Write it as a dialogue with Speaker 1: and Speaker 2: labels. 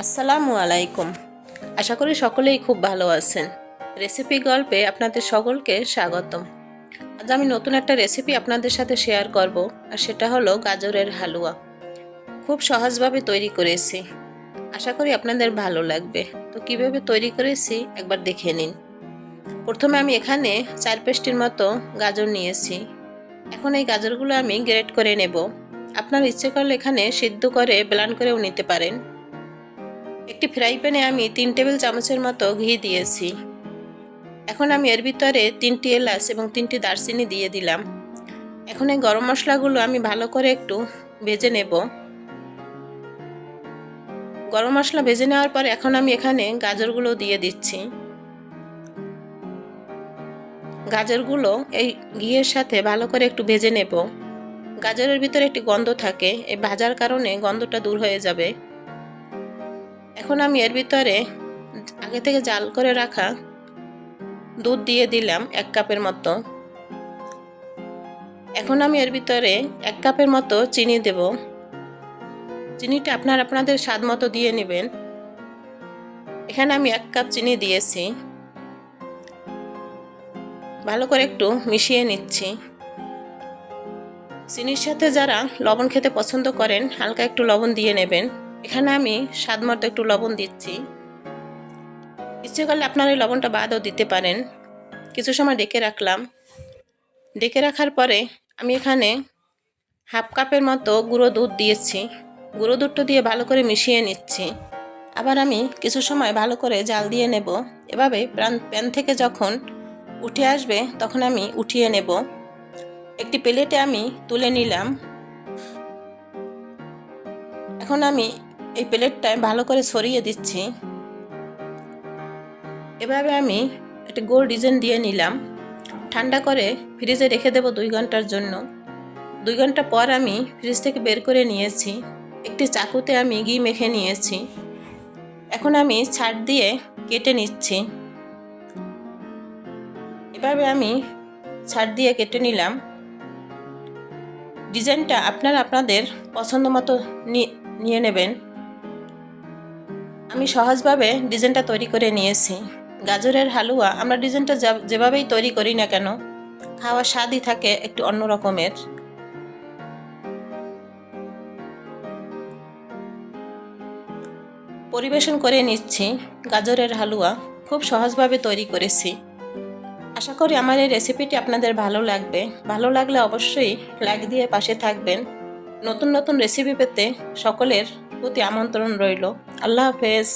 Speaker 1: আসসালামু আলাইকুম। আশা করি সকলেই খুব ভালো আছেন। রেসিপি গল্পে আপনাদের সকলকে স্বাগতম। আজ আমি নতুন একটা রেসিপি আপনাদের সাথে শেয়ার করব, আর সেটা হলো গাজরের হালুয়া। খুব সহজভাবে তৈরি করেছি, আশা করি আপনাদের ভালো লাগবে। তো কিভাবে তৈরি করেছি একবার দেখে নিন। প্রথমে আমি এখানে 4-5টির মতো গাজর নিয়েছি। এখন এই গাজরগুলো আমি গ্রেট করে নেব। আপনার ইচ্ছে করলে এখানে সিদ্ধ করে ব্লেন্ড করেও নিতে পারেন। একটি ফ্রাই প্যানে আমি 3 টেবিল চামচের মতো ঘি দিয়েছি। এখন আমি এর ভিতরে 3টি এলাচ এবং 3টি দারচিনি দিয়ে দিলাম। এখন এই গরম মশলাগুলো আমি ভালো করে একটু ভেজে নেব। গরম মশলা ভেজে নেওয়ার পর এখন আমি এখানে গাজরগুলো দিয়ে দিচ্ছি। গাজরগুলো এই ঘিয়ের সাথে ভালো করে একটু ভেজে নেব। গাজরের ভিতরে একটি গন্ধ থাকে, এই ভাজার কারণে গন্ধটা দূর হয়ে যাবে। এখন আমি এর ভিতরে আগে থেকে জাল করে রাখা দুধ দিয়ে দিলাম 1 কাপের মতো। এখন আমি এর ভিতরে 1 কাপের মতো চিনি দেব। চিনিটা আপনাদের স্বাদ মতো দিয়ে নেবেন। এখানে আমি 1 কাপ চিনি দিয়েছি। ভালো করে একটু মিশিয়ে নিচ্ছি। চিনির সাথে যারা লবণ খেতে পছন্দ করেন হালকা একটু লবণ দিয়ে নেবেন। এখানে আমি স্বাদ মতো একটু লবণ দিচ্ছি। ইচ্ছে করলে আপনারা এই লবণটা বাদও দিতে পারেন। কিছু সময় ঢেকে রাখলাম। ঢেকে রাখার পরে আমি এখানে 1/2 কাপের মতো গুঁড়ো দুধ দিয়েছি। গুঁড়ো দুধটা দিয়ে ভালো করে মিশিয়ে নিচ্ছি। আবার আমি কিছু সময় ভালো করে জাল দিয়ে নেব। এভাবে প্যান থেকে যখন উঠে আসবে তখন আমি উঠিয়ে নেব। একটি প্লেটে আমি তুলে নিলাম। এখন আমি এই প্লেটটায় ভালো করে ছড়িয়ে দিচ্ছি। এভাবে আমি একটা গোল ডিজাইন দিয়ে নিলাম। ঠান্ডা করে ফ্রিজে রেখে দেব 2 ঘন্টার জন্য। 2 ঘন্টা পর আমি ফ্রিজ থেকে বের করে নিয়েছি। একটি চাকুতে আমি ঘি মেখে নিয়েছি। এখন আমি ছাড় দিয়ে কেটে নিচ্ছি। এভাবে আমি ছাড় দিয়ে কেটে নিলাম। ডিজাইনটা আপনাদের পছন্দ মতো নিয়ে নেবেন। আমি সহজভাবে ডিজাইনটা তৈরি করে নিয়েছি। গাজরের হালুয়া আমরা ডিজাইনটা যেভাবেই তৈরি করি না কেন, খাওয়ার স্বাদই থাকে একটু অন্য রকমের। পরিবেশন করে নিচ্ছি গাজরের হালুয়া। খুব সহজভাবে তৈরি করেছি। আশা করি আমার এই রেসিপিটি আপনাদের ভালো লাগবে। ভালো লাগলে অবশ্যই লাইক দিয়ে পাশে থাকবেন। নতুন নতুন রেসিপি পেতে সকলের প্রতি আমন্ত্রণ রইল। আল্লাহ হাফেজ।